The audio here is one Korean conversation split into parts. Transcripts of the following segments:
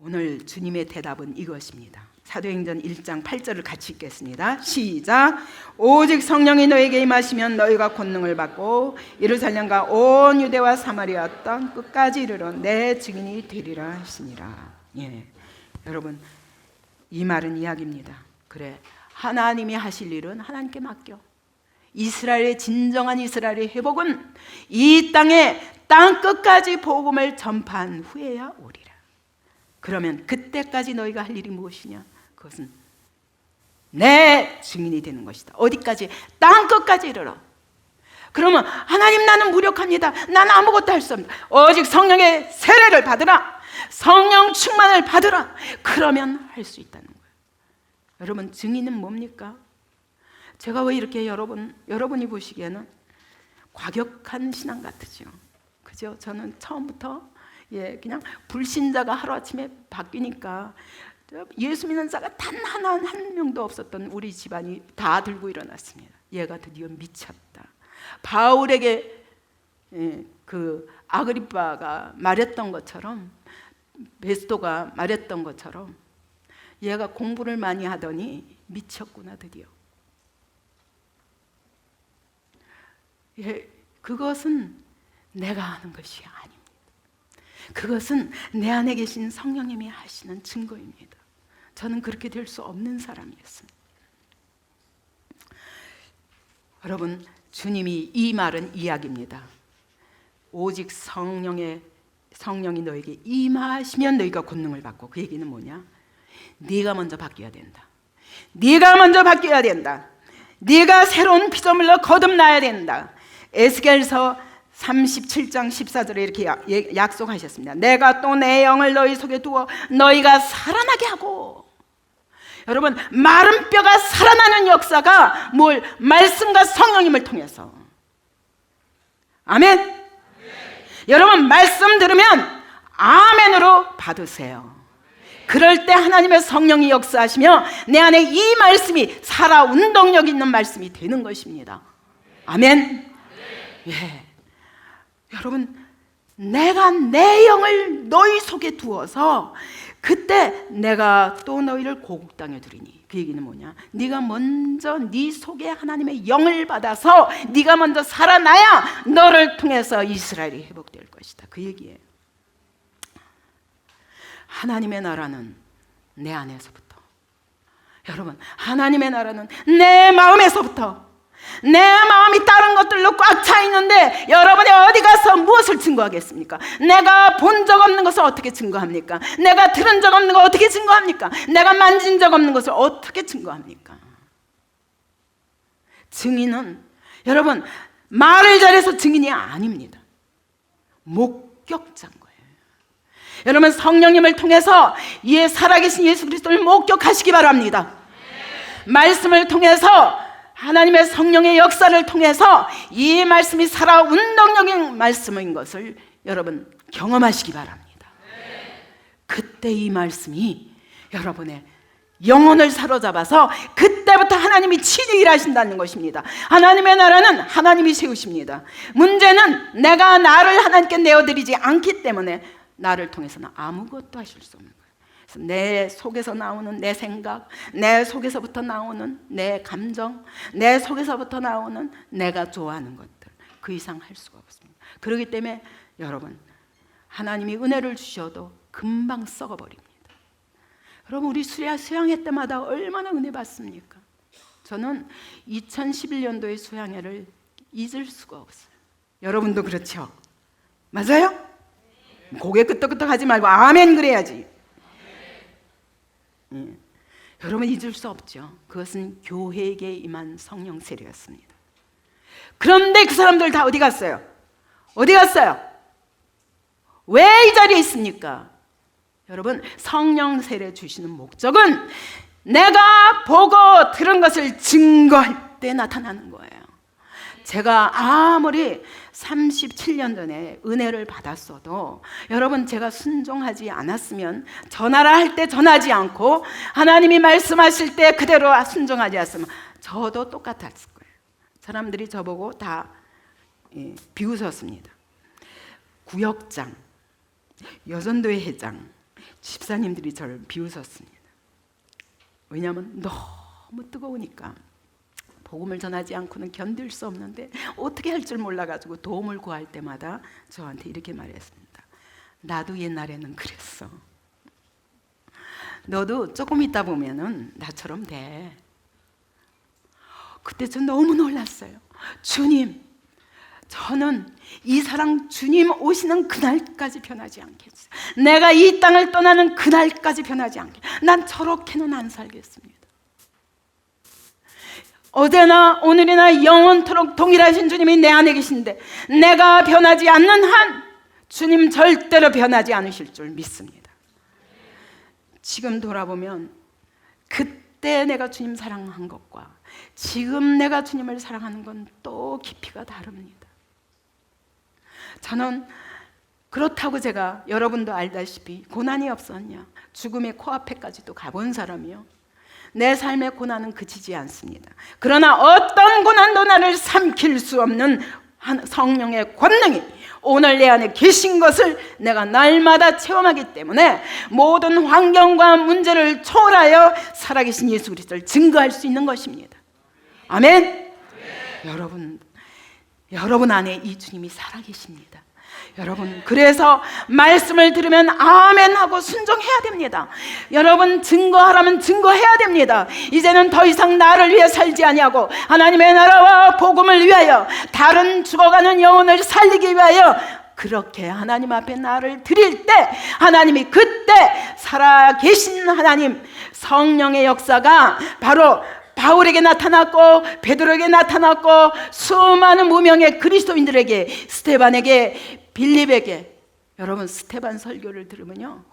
오늘 주님의 대답은 이것입니다. 사도행전 1장 8절을 같이 읽겠습니다. 시작. 오직 성령이 너에게 임하시면 너희가 권능을 받고 예루살렘과 온 유대와 사마리아 땅 끝까지 이르러 내 증인이 되리라 하시니라. 예, 여러분, 이 말은 이야기입니다. 그래, 하나님이 하실 일은 하나님께 맡겨. 이스라엘의 진정한 이스라엘의 회복은 이 땅에 땅 끝까지 복음을 전파한 후에야 오리라. 그러면 그때까지 너희가 할 일이 무엇이냐? 그것은 내 증인이 되는 것이다. 어디까지? 땅 끝까지 이르러. 그러면 하나님, 나는 무력합니다. 나는 아무것도 할 수 없다. 오직 성령의 세례를 받으라. 성령 충만을 받으라. 그러면 할 수 있다는 거예요. 여러분, 증인은 뭡니까? 제가 왜 이렇게 여러분이 보시기에는 과격한 신앙 같으죠? 그죠? 저는 처음부터 그냥 불신자가 하루아침에 바뀌니까 예수 믿는 자가 단 한 명도 없었던 우리 집안이 다 들고 일어났습니다. 얘가 드디어 미쳤다. 바울에게 그 아그리빠가 말했던 것처럼, 베스토가 말했던 것처럼 얘가 공부를 많이 하더니 미쳤구나 드디어. 그것은 내가 하는 것이 아닙니다. 그것은 내 안에 계신 성령님이 하시는 증거입니다. 저는 그렇게 될 수 없는 사람이었습니다. 여러분, 주님이 이 말은 이야기입니다. 오직 성령이 너에게 임하시면 너희가 권능을 받고. 그 얘기는 뭐냐? 네가 먼저 바뀌어야 된다. 네가 먼저 바뀌어야 된다. 네가 새로운 피조물로 거듭나야 된다. 에스겔서 37장 14절에 이렇게 약속하셨습니다. 내가 또 내 영을 너희 속에 두어 너희가 살아나게 하고. 여러분, 마른 뼈가 살아나는 역사가 뭘? 말씀과 성령님을 통해서. 아멘. 여러분, 말씀 들으면 아멘으로 받으세요. 그럴 때 하나님의 성령이 역사하시며 내 안에 이 말씀이 살아 운동력 있는 말씀이 되는 것입니다. 아멘. 예. 여러분, 내가 내 영을 너희 속에 두어서 그때 내가 또 너희를 고국 땅에 두리니. 그 얘기는 뭐냐? 네가 먼저 네 속에 하나님의 영을 받아서 네가 먼저 살아나야 너를 통해서 이스라엘이 회복될 것이다. 그 얘기예요. 하나님의 나라는 내 안에서부터. 여러분, 하나님의 나라는 내 마음에서부터. 내 마음이 다른 것들로 꽉 차 있는데 여러분이 어디 가서 무엇을 증거하겠습니까? 내가 본 적 없는 것을 어떻게 증거합니까? 내가 들은 적 없는 걸 어떻게 증거합니까? 내가 만진 적 없는 것을 어떻게 증거합니까? 증인은, 여러분, 말을 잘해서 증인이 아닙니다. 목격자인 거예요. 여러분, 성령님을 통해서 살아계신 예수 그리스도를 목격하시기 바랍니다. 말씀을 통해서, 하나님의 성령의 역사를 통해서 이 말씀이 살아 운동력인 말씀인 것을 여러분 경험하시기 바랍니다. 그때 이 말씀이 여러분의 영혼을 사로잡아서 그때부터 하나님이 친히 일하신다는 것입니다. 하나님의 나라는 하나님이 세우십니다. 문제는 내가 나를 하나님께 내어드리지 않기 때문에 나를 통해서는 아무것도 하실 수 없는 거예요. 내 속에서 나오는 내 생각, 내 속에서부터 나오는 내 감정, 내 속에서부터 나오는 내가 좋아하는 것들, 그 이상 할 수가 없습니다. 그렇기 때문에 여러분, 하나님이 은혜를 주셔도 금방 썩어버립니다. 여러분, 우리 수양회 때마다 얼마나 은혜 받습니까? 저는 2011년도의 수양회를 잊을 수가 없어요. 여러분도 그렇죠? 맞아요? 고개 끄덕끄덕 하지 말고 아멘 그래야지. 여러분, 잊을 수 없죠. 그것은 교회에게 임한 성령 세례였습니다. 그런데 그 사람들 다 어디 갔어요? 어디 갔어요? 왜 이 자리에 있습니까? 여러분, 성령 세례 주시는 목적은 내가 보고 들은 것을 증거할 때 나타나는 거예요. 제가 아무리 37년 전에 은혜를 받았어도 여러분, 제가 순종하지 않았으면, 전하라 할 때 전하지 않고 하나님이 말씀하실 때 그대로 순종하지 않았으면 저도 똑같았을 거예요. 사람들이 저보고 다 비웃었습니다. 구역장, 여전도회 회장, 집사님들이 저를 비웃었습니다. 왜냐하면 너무 뜨거우니까 복음을 전하지 않고는 견딜 수 없는데 어떻게 할 줄 몰라가지고 도움을 구할 때마다 저한테 이렇게 말했습니다. 나도 옛날에는 그랬어. 너도 조금 있다 보면은 나처럼 돼. 그때 저 너무 놀랐어요. 주님, 저는 이 사랑 주님 오시는 그날까지 변하지 않겠어요. 내가 이 땅을 떠나는 그날까지 변하지 않겠어요. 난 저렇게는 안 살겠습니다. 어제나 오늘이나 영원토록 동일하신 주님이 내 안에 계신데 내가 변하지 않는 한 주님 절대로 변하지 않으실 줄 믿습니다. 지금 돌아보면 그때 내가 주님 사랑한 것과 지금 내가 주님을 사랑하는 건 또 깊이가 다릅니다. 저는 그렇다고 제가 여러분도 알다시피 고난이 없었냐, 죽음의 코앞에까지도 가본 사람이요, 내 삶의 고난은 그치지 않습니다. 그러나 어떤 고난도 나를 삼킬 수 없는 성령의 권능이 오늘 내 안에 계신 것을 내가 날마다 체험하기 때문에 모든 환경과 문제를 초월하여 살아계신 예수 그리스도를 증거할 수 있는 것입니다. 아멘. 여러분 안에 이 주님이 살아계십니다. 여러분, 그래서 말씀을 들으면 아멘 하고 순종해야 됩니다. 여러분, 증거하라면 증거해야 됩니다. 이제는 더 이상 나를 위해 살지 아니하고 하나님의 나라와 복음을 위하여 다른 죽어가는 영혼을 살리기 위하여 그렇게 하나님 앞에 나를 드릴 때 하나님이 그때 살아계신 하나님 성령의 역사가 바로 바울에게 나타났고 베드로에게 나타났고 수많은 무명의 그리스도인들에게, 스테반에게, 빌립에게. 여러분, 스테반 설교를 들으면요,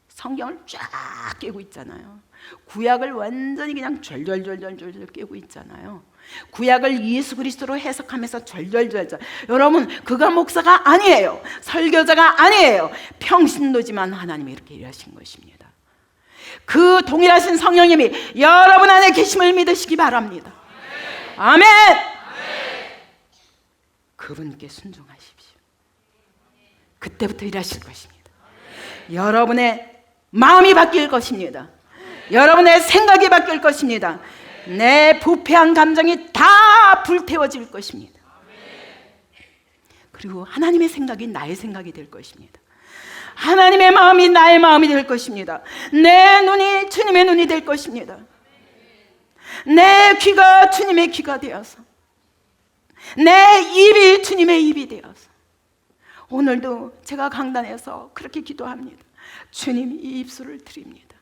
성경을 쫙 깨고 있잖아요. 구약을 완전히 그냥 절절절절절 깨고 있잖아요. 구약을 예수 그리스도로 해석하면서 절절절절. 여러분, 그가 목사가 아니에요. 설교자가 아니에요. 평신도지만 하나님이 이렇게 일하신 것입니다. 그 동일하신 성령님이 여러분 안에 계심을 믿으시기 바랍니다. 아멘. 그분께 순종하십시오. 그때부터 일하실 것입니다. 여러분의 마음이 바뀔 것입니다. 여러분의 생각이 바뀔 것입니다. 내 부패한 감정이 다 불태워질 것입니다. 그리고 하나님의 생각이 나의 생각이 될 것입니다. 하나님의 마음이 나의 마음이 될 것입니다. 내 눈이 주님의 눈이 될 것입니다. 내 귀가 주님의 귀가 되어서, 내 입이 주님의 입이 되어서. 오늘도 제가 강단에서 그렇게 기도합니다. 주님, 이 입술을 드립니다.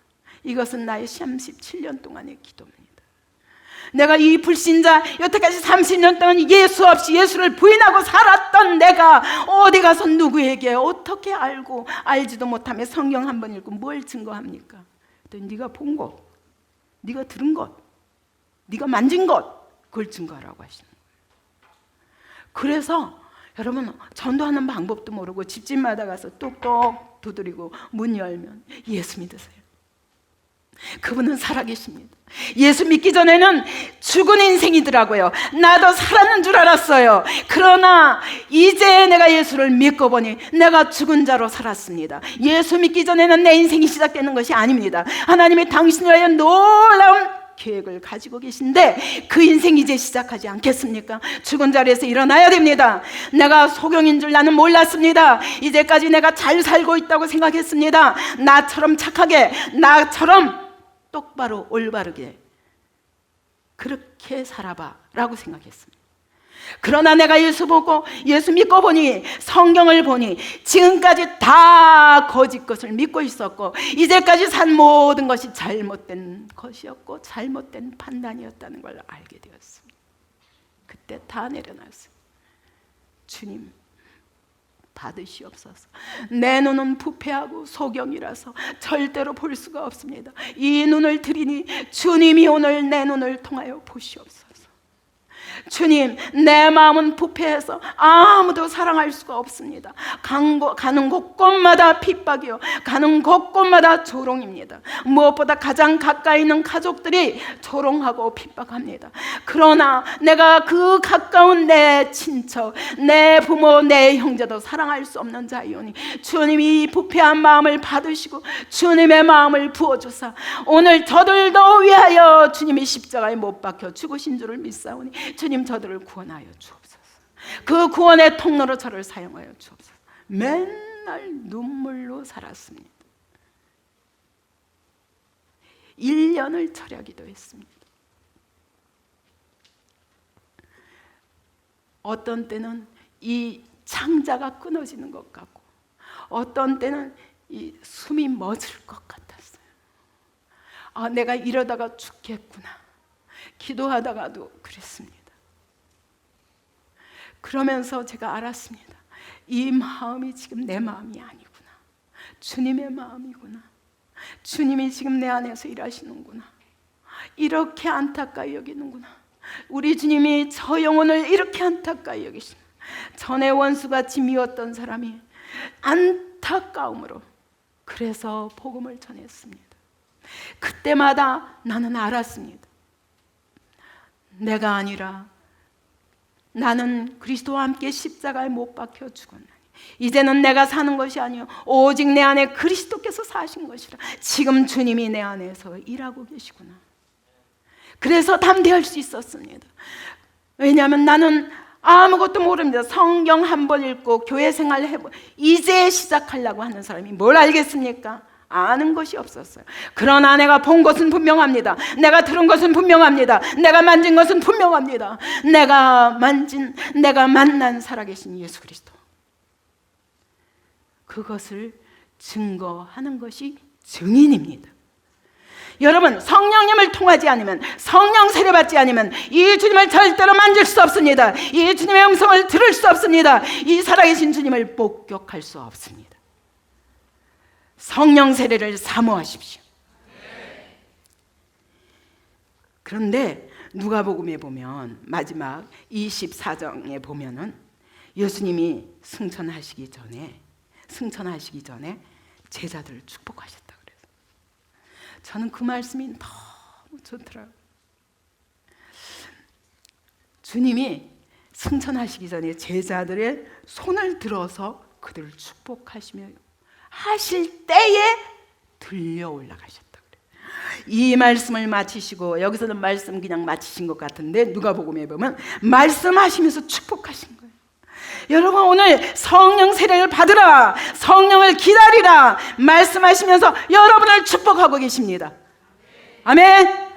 이것은 나의 37년 동안의 기도입니다. 내가 이 불신자, 여태까지 30년 동안 예수 없이 예수를 부인하고 살았던 내가 어디 가서 누구에게 어떻게 알고 알지도 못하며 성경 한 번 읽고 뭘 증거합니까? 네가 본 것, 네가 들은 것, 네가 만진 것, 그걸 증거하라고 하시는 거예요. 그래서 여러분, 전도하는 방법도 모르고 집집마다 가서 똑똑 두드리고 문 열면 예수 믿으세요. 그분은 살아계십니다. 예수 믿기 전에는 죽은 인생이더라고요. 나도 살았는 줄 알았어요. 그러나 이제 내가 예수를 믿고 보니 내가 죽은 자로 살았습니다. 예수 믿기 전에는 내 인생이 시작되는 것이 아닙니다. 하나님이 당신을 위하여 놀라운 계획을 가지고 계신데 그 인생 이제 시작하지 않겠습니까? 죽은 자리에서 일어나야 됩니다. 내가 소경인 줄 나는 몰랐습니다. 이제까지 내가 잘 살고 있다고 생각했습니다. 나처럼 착하게, 나처럼 똑바로 올바르게 그렇게 살아봐 라고 생각했습니다. 그러나 내가 예수 보고 예수 믿고 보니, 성경을 보니 지금까지 다 거짓 것을 믿고 있었고 이제까지 산 모든 것이 잘못된 것이었고 잘못된 판단이었다는 걸 알게 되었습니다. 그때 다 내려놨어요. 주님, 받으시옵소서. 내 눈은 부패하고 소경이라서 절대로 볼 수가 없습니다. 이 눈을 드리니 주님이 오늘 내 눈을 통하여 보시옵소서. 주님, 내 마음은 부패해서 아무도 사랑할 수가 없습니다. 가는 곳곳마다 핍박이요, 가는 곳곳마다 조롱입니다. 무엇보다 가장 가까이 있는 가족들이 조롱하고 핍박합니다. 그러나 내가 그 가까운 내 친척, 내 부모, 내 형제도 사랑할 수 없는 자이오니 주님이 이 부패한 마음을 받으시고 주님의 마음을 부어주사 오늘 저들도 위하여 주님이 십자가에 못 박혀 죽으신 줄을 믿사오니 주님, 저들을 구원하여 주옵소서. 그 구원의 통로로 저를 사용하여 주옵소서. 맨날 눈물로 살았습니다. 1년을 철야 기도했습니다. 어떤 때는 이 창자가 끊어지는 것 같고 어떤 때는 이 숨이 멎을 것 같았어요. 아, 내가 이러다가 죽겠구나. 기도하다가도 그랬습니다. 그러면서 제가 알았습니다. 이 마음이 지금 내 마음이 아니구나. 주님의 마음이구나. 주님이 지금 내 안에서 일하시는구나. 이렇게 안타까이 여기는구나. 우리 주님이 저 영혼을 이렇게 안타까이 여기시는, 전에 원수같이 미웠던 사람이 안타까움으로 그래서 복음을 전했습니다. 그때마다 나는 알았습니다. 내가 아니라 나는 그리스도와 함께 십자가에 못 박혀 죽었나니 이제는 내가 사는 것이 아니요 오직 내 안에 그리스도께서 사신 것이라. 지금 주님이 내 안에서 일하고 계시구나. 그래서 담대할 수 있었습니다. 왜냐하면 나는 아무것도 모릅니다. 성경 한 번 읽고 교회 생활을 해보 이제 시작하려고 하는 사람이 뭘 알겠습니까? 아는 것이 없었어요. 그러나 내가 본 것은 분명합니다. 내가 들은 것은 분명합니다. 내가 만진 것은 분명합니다. 내가 만난 살아계신 예수 그리스도, 그것을 증거하는 것이 증인입니다. 여러분, 성령님을 통하지 않으면, 성령 세례받지 않으면 이 주님을 절대로 만질 수 없습니다. 이 주님의 음성을 들을 수 없습니다. 이 살아계신 주님을 목격할 수 없습니다. 성령 세례를 사모하십시오. 그런데 누가복음에 보면 마지막 24장에 보면은 예수님이 승천하시기 전에 제자들을 축복하셨다 그래서 저는 그 말씀이 너무 좋더라고요. 주님이 승천하시기 전에 제자들의 손을 들어서 그들을 축복하시며 하실 때에 들려 올라가셨다 그래요. 이 말씀을 마치시고, 여기서는 말씀 그냥 마치신 것 같은데 누가복음에 보면 말씀하시면서 축복하신 거예요. 여러분, 오늘 성령 세례를 받으라, 성령을 기다리라 말씀하시면서 여러분을 축복하고 계십니다. 아멘.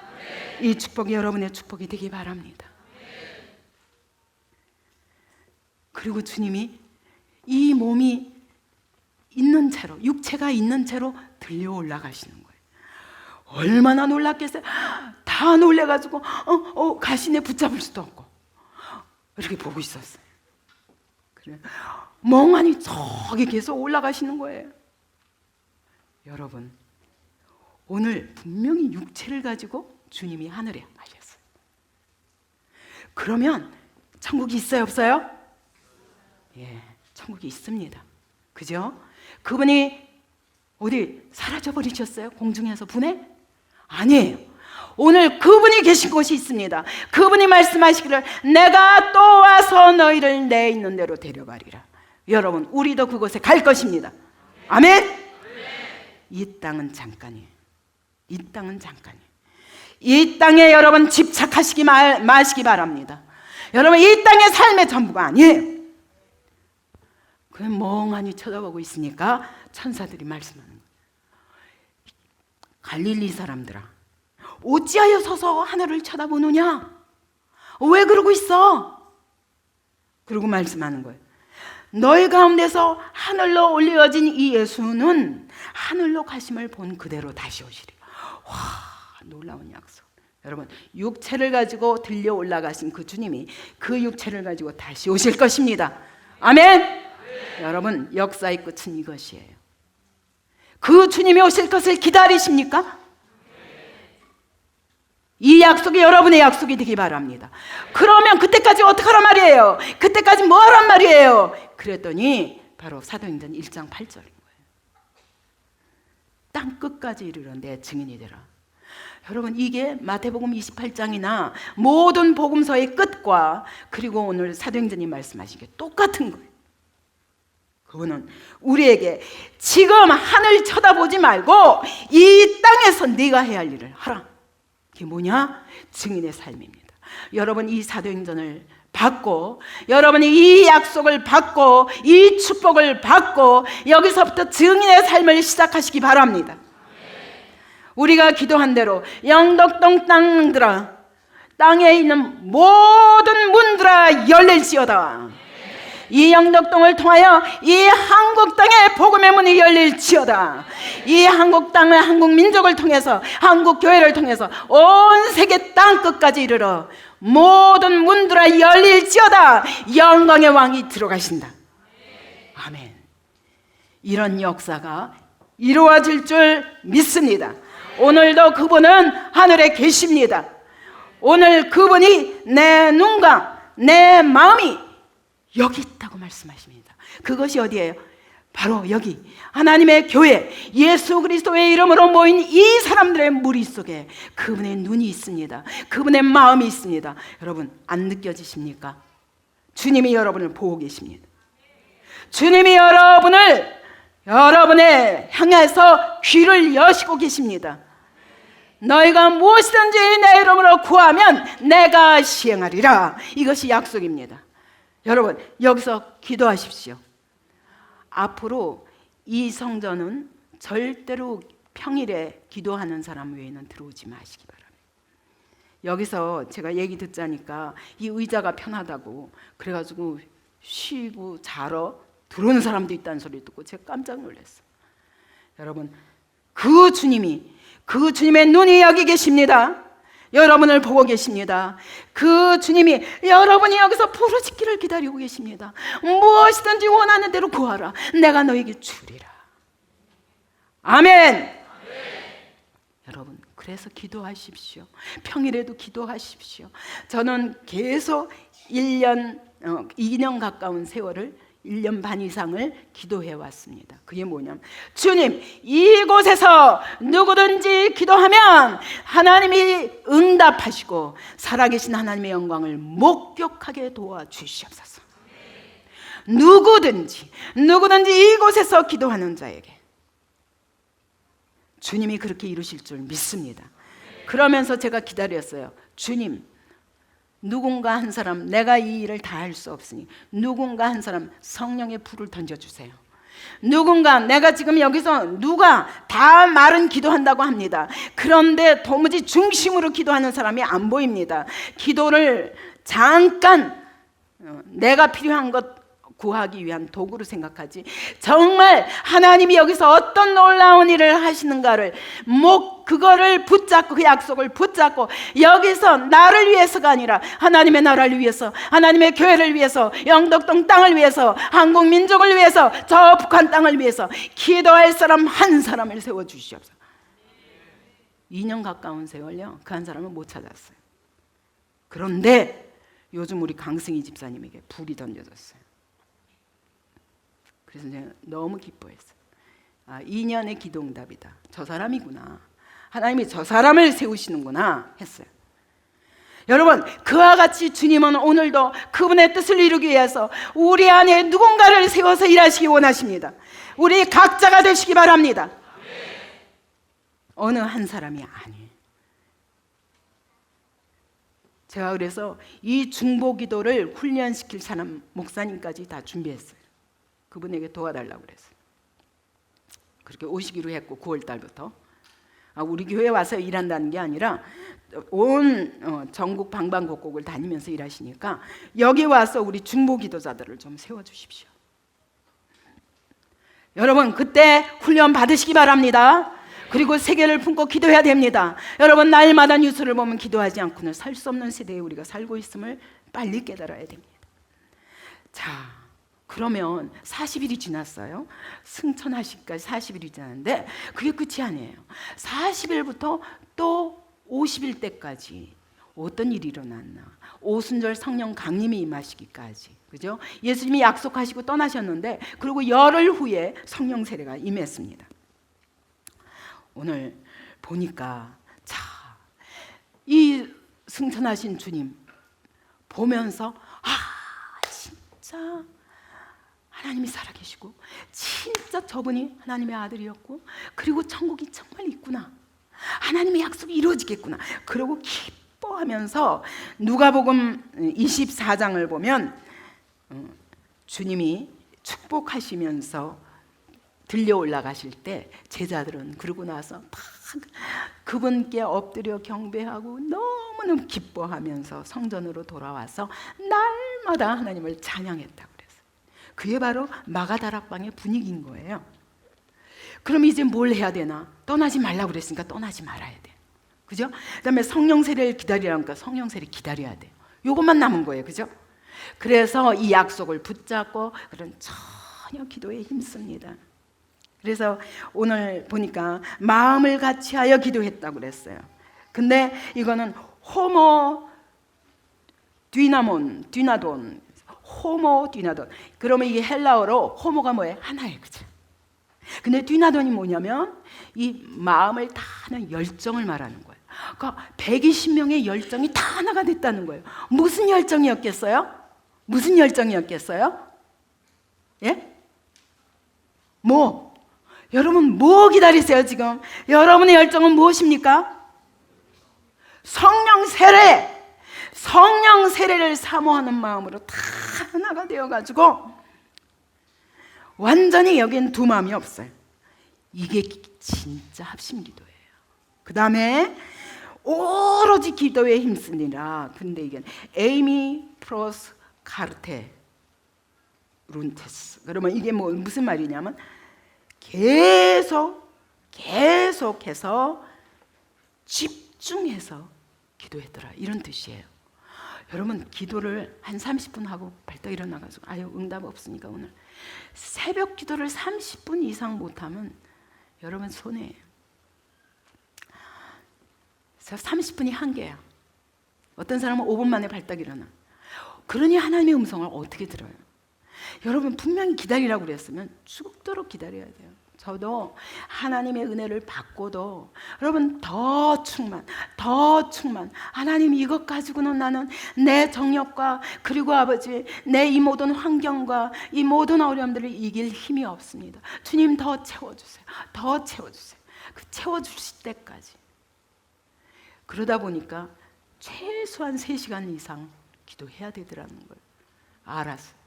이 축복이 여러분의 축복이 되기 바랍니다. 그리고 주님이 이 몸이 있는 채로, 육체가 있는 채로 들려 올라가시는 거예요. 얼마나 놀랐겠어요. 다 놀래가지고 가시네 붙잡을 수도 없고 이렇게 보고 있었어요. 그래, 멍하니 저기 계속 올라가시는 거예요. 여러분, 오늘 분명히 육체를 가지고 주님이 하늘에 가셨어요. 그러면 천국이 있어요, 없어요? 예, 천국이 있습니다. 그죠? 그분이 어디 사라져 버리셨어요? 공중에서 분해? 아니에요. 오늘 그분이 계신 곳이 있습니다. 그분이 말씀하시기를 내가 또 와서 너희를 내 있는 대로 데려가리라. 여러분, 우리도 그곳에 갈 것입니다. 아멘? 이 땅은 잠깐이에요. 이 땅은 잠깐이에요. 이 땅에 여러분 집착하시기 마시기 바랍니다. 여러분, 이 땅의 삶의 전부가 아니에요. 그냥 멍하니 쳐다보고 있으니까 천사들이 말씀하는 거예요. 갈릴리 사람들아, 어찌하여 서서 하늘을 쳐다보느냐? 왜 그러고 있어? 그리고 말씀하는 거예요. 너희 가운데서 하늘로 올려진 이 예수는 하늘로 가심을 본 그대로 다시 오시리. 와, 놀라운 약속. 여러분, 육체를 가지고 들려 올라가신 그 주님이 그 육체를 가지고 다시 오실 것입니다. 아멘. 여러분, 역사의 끝은 이것이에요. 그 주님이 오실 것을 기다리십니까? 이 약속이 여러분의 약속이 되기 바랍니다. 그러면 그때까지 어떡하란 말이에요? 그때까지 뭐 하란 말이에요? 그랬더니 바로 사도행전 1장 8절인 거예요. 땅 끝까지 이르러 내 증인이 되라. 여러분, 이게 마태복음 28장이나 모든 복음서의 끝과 그리고 오늘 사도행전이 말씀하신 게 똑같은 거예요. 그거는 우리에게 지금 하늘 쳐다보지 말고 이 땅에서 네가 해야 할 일을 하라. 그게 뭐냐? 증인의 삶입니다. 여러분, 이 사도행전을 받고, 여러분이 이 약속을 받고, 이 축복을 받고 여기서부터 증인의 삶을 시작하시기 바랍니다. 우리가 기도한 대로 영덕동 땅들아, 땅에 있는 모든 문들아 열릴지어다. 이 영덕동을 통하여 이 한국 땅에 복음의 문이 열릴지어다. 이 한국 땅을, 한국 민족을 통해서, 한국 교회를 통해서 온 세계 땅 끝까지 이르러 모든 문들아 열릴지어다. 영광의 왕이 들어가신다. 아멘. 이런 역사가 이루어질 줄 믿습니다. 오늘도 그분은 하늘에 계십니다. 오늘 그분이 내 눈과 내 마음이 여기 있다고 말씀하십니다. 그것이 어디예요? 바로 여기 하나님의 교회, 예수 그리스도의 이름으로 모인 이 사람들의 무리 속에 그분의 눈이 있습니다. 그분의 마음이 있습니다. 여러분, 안 느껴지십니까? 주님이 여러분을 보고 계십니다. 주님이 여러분의 향해서 귀를 여시고 계십니다. 너희가 무엇이든지 내 이름으로 구하면 내가 시행하리라. 이것이 약속입니다. 여러분, 여기서 기도하십시오. 앞으로 이 성전은 절대로 평일에 기도하는 사람 외에는 들어오지 마시기 바랍니다. 여기서 제가 얘기 듣자니까 이 의자가 편하다고 그래가지고 쉬고 자러 들어오는 사람도 있다는 소리 듣고 제가 깜짝 놀랐어요. 여러분, 그 주님의 눈이 여기 계십니다. 여러분을 보고 계십니다. 그 주님이 여러분이 여기서 부르짖기를 기다리고 계십니다. 무엇이든지 원하는 대로 구하라. 내가 너에게 주리라. 아멘. 여러분, 그래서 기도하십시오. 평일에도 기도하십시오. 저는 계속 2년 가까운 세월을 1년 반 이상을 기도해 왔습니다. 그게 뭐냐면, 주님, 이곳에서 누구든지 기도하면 하나님이 응답하시고 살아계신 하나님의 영광을 목격하게 도와주시옵소서. 누구든지 이곳에서 기도하는 자에게 주님이 그렇게 이루실 줄 믿습니다. 그러면서 제가 기다렸어요. 주님, 누군가 한 사람, 내가 이 일을 다 할 수 없으니 누군가 한 사람 성령의 불을 던져주세요. 누군가, 내가 지금 여기서 누가 다 말은 기도한다고 합니다. 그런데 도무지 중심으로 기도하는 사람이 안 보입니다. 기도를 잠깐 내가 필요한 것 구하기 위한 도구로 생각하지, 정말 하나님이 여기서 어떤 놀라운 일을 하시는가를 그거를 붙잡고, 그 약속을 붙잡고 여기서 나를 위해서가 아니라 하나님의 나라를 위해서, 하나님의 교회를 위해서, 영덕동 땅을 위해서, 한국 민족을 위해서, 저 북한 땅을 위해서 기도할 사람 한 사람을 세워주시옵소서. 2년 가까운 세월요, 그 한 사람은 못 찾았어요. 그런데 요즘 우리 강승희 집사님에게 불이 던져졌어요. 그래서 제가 너무 기뻐했어요. 2년의 기도응답이다. 저 사람이구나. 하나님이 저 사람을 세우시는구나 했어요. 여러분, 그와 같이 주님은 오늘도 그분의 뜻을 이루기 위해서 우리 안에 누군가를 세워서 일하시기 원하십니다. 우리 각자가 되시기 바랍니다. 어느 한 사람이 아니에요. 제가 그래서 이 중보기도를 훈련시킬 사람, 목사님까지 다 준비했어요. 그분에게 도와달라고 그랬어요. 그렇게 오시기로 했고, 9월 달부터 우리 교회 와서 일한다는 게 아니라 온 전국 방방곡곡을 다니면서 일하시니까 여기 와서 우리 중보기도자들을 좀 세워주십시오. 여러분, 그때 훈련 받으시기 바랍니다. 그리고 세계를 품고 기도해야 됩니다. 여러분, 날마다 뉴스를 보면 기도하지 않고는 살 수 없는 시대에 우리가 살고 있음을 빨리 깨달아야 됩니다. 자, 그러면 40일이 지났어요. 승천하시기까지 40일이 지났는데 그게 끝이 아니에요. 40일부터 또 50일 때까지 어떤 일이 일어났나? 오순절 성령 강림이 임하시기까지, 그죠? 예수님이 약속하시고 떠나셨는데, 그리고 열흘 후에 성령 세례가 임했습니다. 오늘 보니까 자, 이 승천하신 주님 보면서 진짜 하나님이 살아계시고 진짜 저분이 하나님의 아들이었고, 그리고 천국이 정말 있구나, 하나님의 약속이 이루어지겠구나, 그리고 기뻐하면서 누가복음 24장을 보면 주님이 축복하시면서 들려 올라가실 때 제자들은 그러고 나서 막 그분께 엎드려 경배하고 너무너무 기뻐하면서 성전으로 돌아와서 날마다 하나님을 찬양했다고 그랬어요. 그게 바로 마가다락방의 분위기인 거예요. 그럼 이제 뭘 해야 되나? 떠나지 말라고 그랬으니까 떠나지 말아야 돼, 그죠? 그다음에 성령 세례를 기다리라니까 성령 세례 기다려야 돼요. 요것만 남은 거예요, 그죠? 그래서 이 약속을 붙잡고 그런 전혀 기도에 힘씁니다. 그래서 오늘 보니까 마음을 같이하여 기도했다고 그랬어요. 근데 이거는 호모 뒤나돈, 호모 뒤나돈. 그러면 이게 헬라어로 호모가 뭐예요? 하나예요, 그죠? 근데 뒤나돈이 뭐냐면 이 마음을 다하는 열정을 말하는 거예요. 그러니까 120명의 열정이 다 하나가 됐다는 거예요. 무슨 열정이었겠어요? 무슨 열정이었겠어요? 예? 뭐? 여러분 뭐 기다리세요 지금? 여러분의 열정은 무엇입니까? 성령 세례! 성령 세례를 사모하는 마음으로 다 하나가 되어가지고 완전히 여기엔 두 마음이 없어요. 이게 진짜 합심기도예요. 그 다음에 오로지 기도에 힘쓰니라. 근데 이게 에이미 플러스 카르테 룬테스. 그러면 이게 무슨 말이냐면 계속해서 집중해서 기도했더라, 이런 뜻이에요. 여러분 기도를 한 30분 하고 벌떡 일어나가지고 아유 응답 없으니까 오늘 새벽 기도를 30분 이상 못하면 여러분 손해예요. 30분이 한계야. 어떤 사람은 5분 만에 벌떡 일어나. 그러니 하나님의 음성을 어떻게 들어요? 여러분 분명히 기다리라고 그랬으면 죽도록 기다려야 돼요. 저도 하나님의 은혜를 받고도 여러분 더 충만 하나님 이것 가지고는 나는 내 정력과 그리고 아버지 내 이 모든 환경과 이 모든 어려움들을 이길 힘이 없습니다. 주님 더 채워주세요. 더 채워주세요. 그 채워주실 때까지. 그러다 보니까 최소한 3시간 이상 기도해야 되더라는 거예요. 알았어요.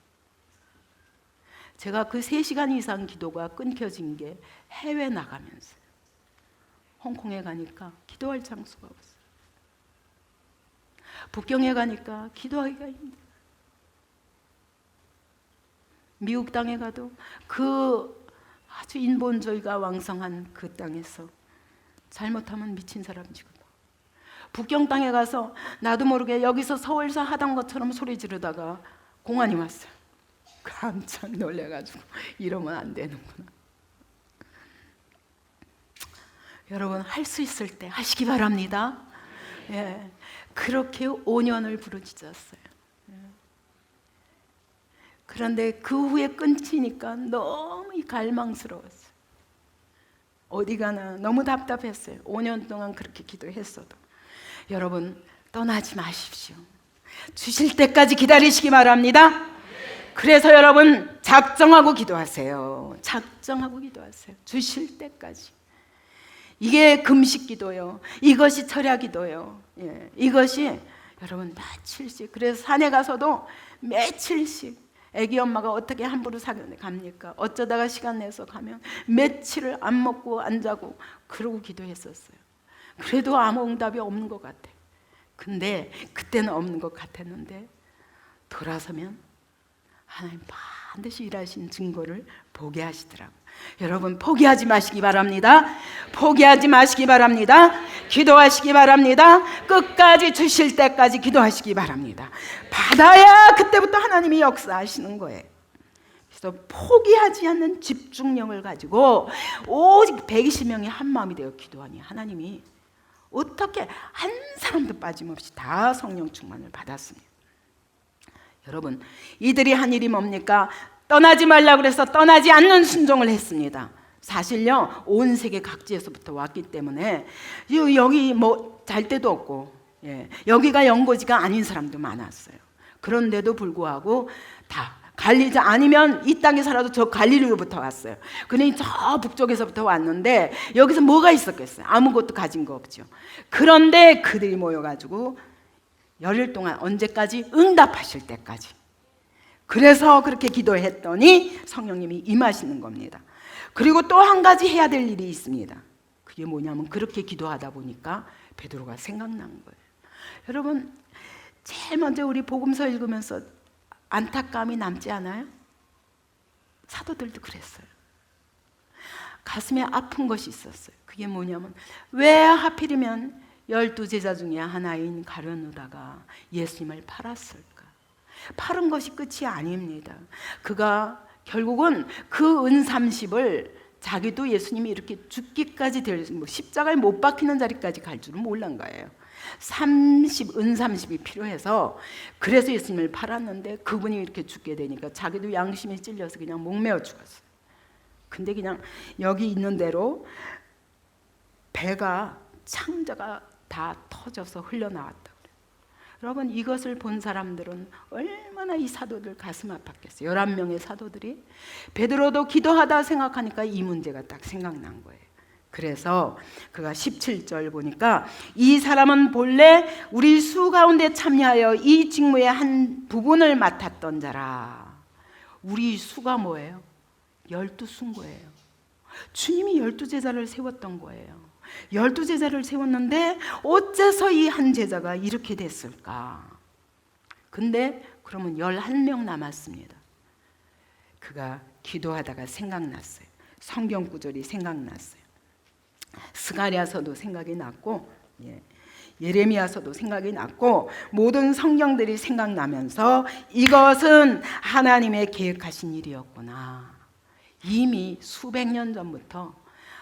제가 그 3시간 이상 기도가 끊겨진 게 해외 나가면서 홍콩에 가니까 기도할 장소가 없어요. 북경에 가니까 기도하기가 힘들어요. 미국 땅에 가도 그 아주 인본주의가 왕성한 그 땅에서 잘못하면 미친 사람 취급하고, 북경 땅에 가서 나도 모르게 여기서 서울서 하던 것처럼 소리 지르다가 공안이 왔어요. 깜짝 놀래가지고 이러면 안 되는구나. 여러분 할 수 있을 때 하시기 바랍니다. 예, 그렇게 5년을 부르짖었어요. 예. 그런데 그 후에 끊기니까 너무 갈망스러웠어요. 어디 가나 너무 답답했어요. 5년 동안 그렇게 기도했어도. 여러분 떠나지 마십시오. 주실 때까지 기다리시기 바랍니다. 그래서 여러분 작정하고 기도하세요. 작정하고 기도하세요. 주실 때까지. 이게 금식 기도요. 이것이 철야 기도요. 예, 이것이 여러분 며칠씩. 그래서 산에 가서도 며칠씩. 애기 엄마가 어떻게 함부로 사견에 갑니까? 어쩌다가 시간 내서 가면 며칠을 안 먹고 안 자고 그러고 기도했었어요. 그래도 아무 응답이 없는 것 같아. 근데 그때는 없는 것 같았는데 돌아서면 하나님 반드시 일하신 증거를 보게 하시더라고요. 여러분 포기하지 마시기 바랍니다. 포기하지 마시기 바랍니다. 기도하시기 바랍니다. 끝까지 주실 때까지 기도하시기 바랍니다. 받아야 그때부터 하나님이 역사하시는 거예요. 그래서 포기하지 않는 집중력을 가지고 오직 120명이 한 마음이 되어 기도하니 하나님이 어떻게 한 사람도 빠짐없이 다 성령 충만을 받았습니다. 여러분, 이들이 한 일이 뭡니까? 떠나지 말라고 그래서 떠나지 않는 순종을 했습니다. 사실요, 온 세계 각지에서부터 왔기 때문에 여기 뭐 잘 데도 없고, 여기가 연고지가 아닌 사람도 많았어요. 그런데도 불구하고 다 갈리자 아니면 이 땅에 살아도 저 갈릴리로부터 왔어요. 그러니 저 북쪽에서부터 왔는데 여기서 뭐가 있었겠어요? 아무것도 가진 거 없죠. 그런데 그들이 모여가지고 열흘 동안, 언제까지? 응답하실 때까지. 그래서 그렇게 기도했더니 성령님이 임하시는 겁니다. 그리고 또 한 가지 해야 될 일이 있습니다. 그게 뭐냐면, 그렇게 기도하다 보니까 베드로가 생각난 거예요. 여러분, 제일 먼저 우리 복음서 읽으면서 안타까움이 남지 않아요? 사도들도 그랬어요. 가슴에 아픈 것이 있었어요. 그게 뭐냐면, 왜 하필이면 12제자 중에 하나인 가룟유다가 예수님을 팔았을까? 팔은 것이 끝이 아닙니다. 그가 결국은 그 은30을 자기도 예수님이 이렇게 죽기까지 될, 십자가에 못 박히는 자리까지 갈 줄은 몰란 거예요. 은30이 필요해서, 그래서 예수님을 팔았는데 그분이 이렇게 죽게 되니까 자기도 양심에 찔려서 그냥 목매어 죽었어요. 근데 그냥 여기 있는 대로 배가, 창자가 다 터져서 흘러나왔다. 여러분, 이것을 본 사람들은 얼마나 이 사도들 가슴 아팠겠어요. 11명의 사도들이. 베드로도 기도하다 생각하니까 이 문제가 딱 생각난 거예요. 그래서 그가 17절 보니까, 이 사람은 본래 우리 수 가운데 참여하여 이 직무의 한 부분을 맡았던 자라. 우리 수가 뭐예요? 12수인 거예요. 주님이 12제자를 세웠던 거예요. 12제자를 세웠는데 어째서 이 한 제자가 이렇게 됐을까? 근데 그러면 11명 남았습니다. 그가 기도하다가 생각났어요. 성경 구절이 생각났어요. 스가랴서도 생각이 났고, 예레미야서도 생각이 났고, 모든 성경들이 생각나면서 이것은 하나님의 계획하신 일이었구나. 이미 수백 년 전부터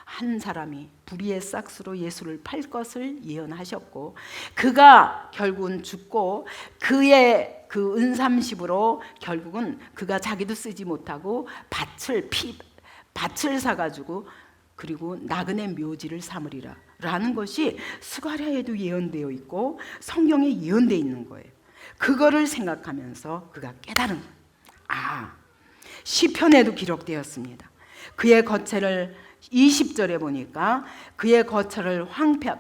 한 사람이 불의의 싹스로 예수를 팔 것을 예언하셨고, 그가 결국은 죽고 그의 그 은30으로 결국은 그가 자기도 쓰지 못하고 밭을 사가지고 그리고 나그네 묘지를 삼으리라 라는 것이 스가랴에도 예언되어 있고 성경에 예언되어 있는 거예요. 그거를 생각하면서 그가 깨달은 거예요. 시편에도 기록되었습니다. 그의 거처를 20절에 보니까, 그의 거처를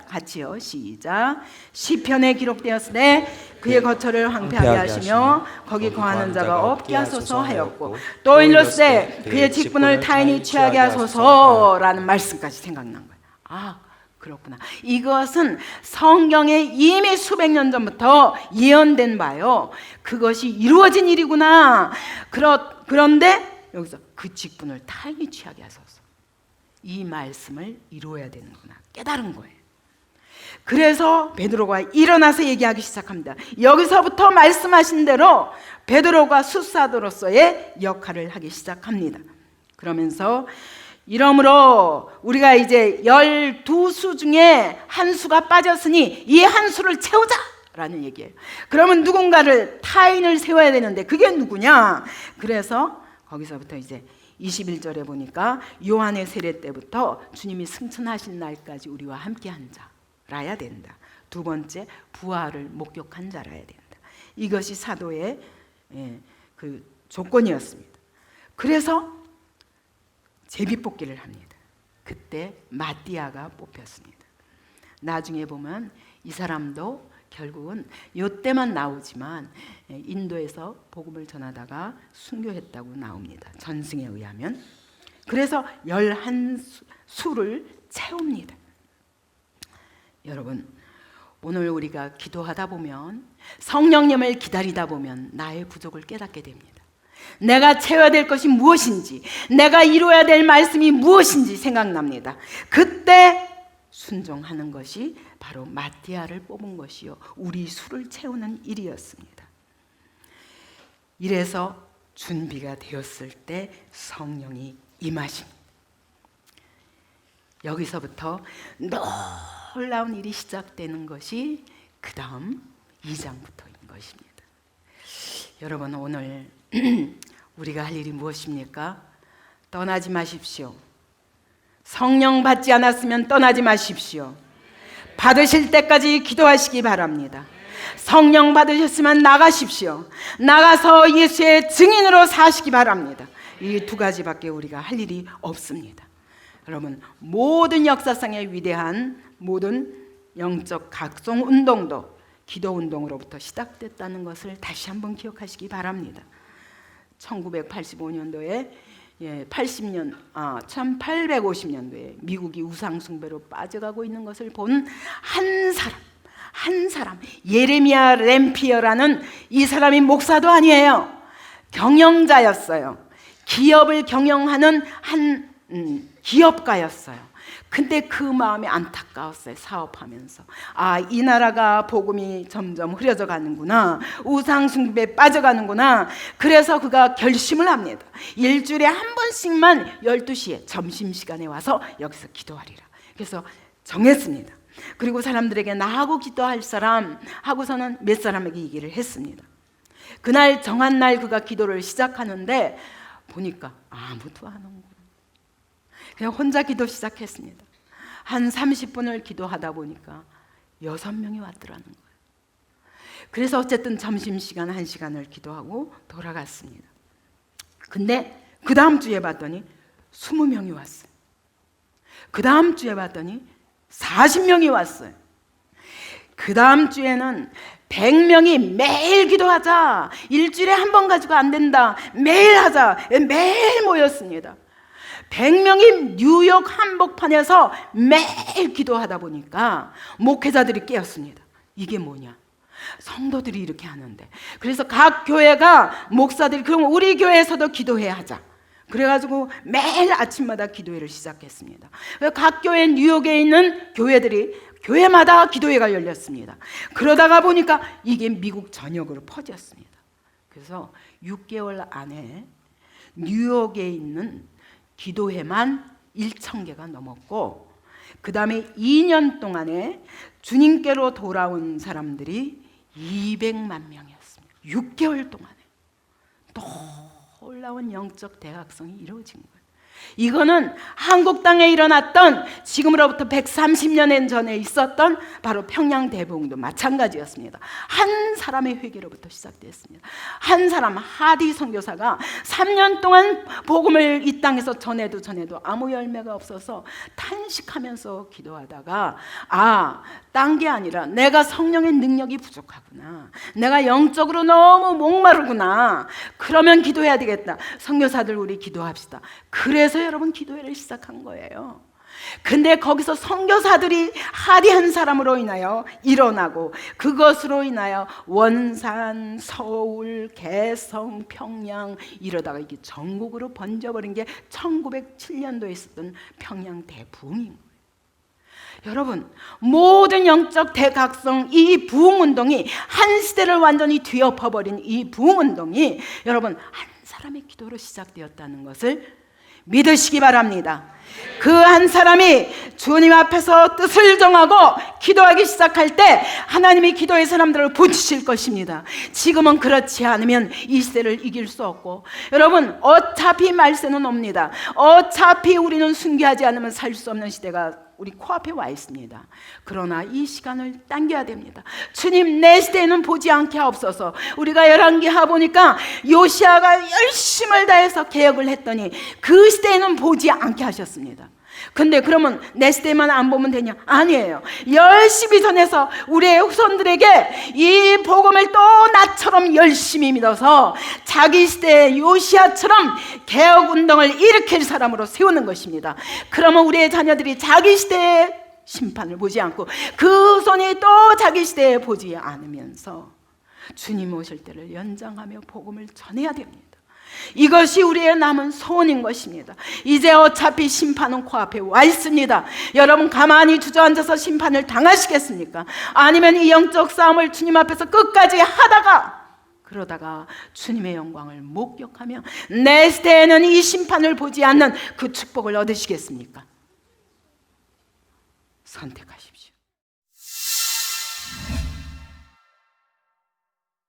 같이요, 시작. 시편에 기록되었으되 그의 거처를 황폐하게 하시며 거기 거하는 자가 없게 하소서 하였고, 또 일렀으되 그의 직분을 타인이 취하게 하소서라는 말씀까지 생각난 거예요. 그렇구나. 이것은 성경에 이미 수백 년 전부터 예언된 바요. 그것이 이루어진 일이구나. 그런데 여기서 그 직분을 타인이 취하게 하소서, 이 말씀을 이루어야 되는구나 깨달은 거예요. 그래서 베드로가 일어나서 얘기하기 시작합니다. 여기서부터 말씀하신 대로 베드로가 숫사도로서의 역할을 하기 시작합니다. 그러면서, 이러므로 우리가 이제 12수 중에 한 수가 빠졌으니 이 한 수를 채우자 라는 얘기예요. 그러면 누군가를, 타인을 세워야 되는데 그게 누구냐? 그래서 거기서부터 이제 21절에 보니까, 요한의 세례 때부터 주님이 승천하신 날까지 우리와 함께한 자라야 된다. 두 번째, 부활을 목격한 자라야 된다. 이것이 사도의 그 조건이었습니다. 그래서 제비뽑기를 합니다. 그때 마띠아가 뽑혔습니다. 나중에 보면 이 사람도 결국은 이때만 나오지만 인도에서 복음을 전하다가 순교했다고 나옵니다. 전승에 의하면. 그래서 11수를 채웁니다. 여러분, 오늘 우리가 기도하다 보면, 성령님을 기다리다 보면 나의 부족을 깨닫게 됩니다. 내가 채워야 될 것이 무엇인지, 내가 이루어야 될 말씀이 무엇인지 생각납니다. 그때 순종하는 것이 바로 마띠아를 뽑은 것이요, 우리 수를 채우는 일이었습니다. 이래서 준비가 되었을 때 성령이 임하십니다. 여기서부터 놀라운 일이 시작되는 것이 그 다음 2장부터인 것입니다. 여러분, 오늘 우리가 할 일이 무엇입니까? 떠나지 마십시오. 성령 받지 않았으면 떠나지 마십시오. 받으실 때까지 기도하시기 바랍니다. 성령 받으셨으면 나가십시오. 나가서 예수의 증인으로 사시기 바랍니다. 이 두 가지밖에 우리가 할 일이 없습니다. 여러분, 모든 역사상의 위대한 모든 영적 각성 운동도 기도 운동으로부터 시작됐다는 것을 다시 한번 기억하시기 바랍니다. 1985년도에 1850년도에 미국이 우상 숭배로 빠져가고 있는 것을 본 한 사람 예레미야 램피어라는 이 사람이 목사도 아니에요. 경영자였어요. 기업을 경영하는 한 기업가였어요. 근데 그 마음이 안타까웠어요. 사업하면서 이 나라가 복음이 점점 흐려져 가는구나, 우상숭배에 빠져가는구나. 그래서 그가 결심을 합니다. 일주일에 한 번씩만 12시에 점심시간에 와서 여기서 기도하리라. 그래서 정했습니다. 그리고 사람들에게 나하고 기도할 사람 하고서는 몇 사람에게 얘기를 했습니다. 그날 정한 날 그가 기도를 시작하는데 보니까 아무도 안 온 거예요. 그냥 혼자 기도 시작했습니다. 한 30분을 기도하다 보니까 6명이 왔더라는 거예요. 그래서 어쨌든 점심시간 1시간을 기도하고 돌아갔습니다. 근데 그 다음 주에 봤더니 20명이 왔어요. 그 다음 주에 봤더니 40명이 왔어요. 그 다음 주에는 100명이 매일 기도하자, 일주일에 한 번 가지고 안 된다, 매일 하자, 매일 모였습니다. 100명이 뉴욕 한복판에서 매일 기도하다 보니까 목회자들이 깨었습니다. 이게 뭐냐? 성도들이 이렇게 하는데, 그래서 각 교회가 목사들이 그럼 우리 교회에서도 기도회 하자. 그래가지고 매일 아침마다 기도회를 시작했습니다. 각 교회, 뉴욕에 있는 교회들이 교회마다 기도회가 열렸습니다. 그러다가 보니까 이게 미국 전역으로 퍼졌습니다. 그래서 6개월 안에 뉴욕에 있는 기도회만 1,000개가 넘었고, 그 다음에 2년 동안에 주님께로 돌아온 사람들이 200만 명이었습니다. 6개월 동안에 놀라운 영적 대각성이 이루어진 거예요. 이거는 한국 땅에 일어났던 지금으로부터 130년 전에 있었던 바로 평양 대부흥도 마찬가지였습니다. 한 사람의 회개로부터 시작됐습니다. 한 사람, 하디 선교사가 3년 동안 복음을 이 땅에서 전해도 아무 열매가 없어서 탄식하면서 기도하다가 딴 게 아니라 내가 성령의 능력이 부족하구나, 내가 영적으로 너무 목마르구나, 그러면 기도해야 되겠다. 선교사들 우리 기도합시다. 그래서 여러분 기도회를 시작한 거예요. 근데 거기서 선교사들이 하리한 사람으로 인하여 일어나고, 그것으로 인하여 원산, 서울, 개성, 평양 이러다가 이게 전국으로 번져버린 게 1907년도에 있었던 평양 대부흥인 거예요. 여러분, 모든 영적 대각성, 이 부흥운동이 한 시대를 완전히 뒤엎어버린 이 부흥운동이 여러분 한 사람의 기도로 시작되었다는 것을 믿으시기 바랍니다. 그 한 사람이 주님 앞에서 뜻을 정하고 기도하기 시작할 때 하나님이 기도의 사람들을 붙이실 것입니다. 지금은 그렇지 않으면 이 시대를 이길 수 없고, 여러분 어차피 말세는 옵니다. 어차피 우리는 순교하지 않으면 살 수 없는 시대가 우리 코앞에 와 있습니다. 그러나 이 시간을 당겨야 됩니다. 주님, 내 시대에는 보지 않게 하옵소서. 우리가 열왕기하 보니까 요시아가 열심을 다해서 개혁을 했더니 그 시대에는 보지 않게 하셨습니다. 근데 그러면 내 시대만 안 보면 되냐? 아니에요. 열심히 전해서 우리의 후손들에게 이 복음을 또 나처럼 열심히 믿어서 자기 시대의 요시아처럼 개혁운동을 일으킬 사람으로 세우는 것입니다. 그러면 우리의 자녀들이 자기 시대의 심판을 보지 않고 그 후손이 또 자기 시대에 보지 않으면서 주님 오실 때를 연장하며 복음을 전해야 됩니다. 이것이 우리의 남은 소원인 것입니다. 이제 어차피 심판은 코앞에 와 있습니다. 여러분 가만히 주저앉아서 심판을 당하시겠습니까? 아니면 이 영적 싸움을 주님 앞에서 끝까지 하다가 그러다가 주님의 영광을 목격하며 내 시대에는 이 심판을 보지 않는 그 축복을 얻으시겠습니까? 선택하십시오.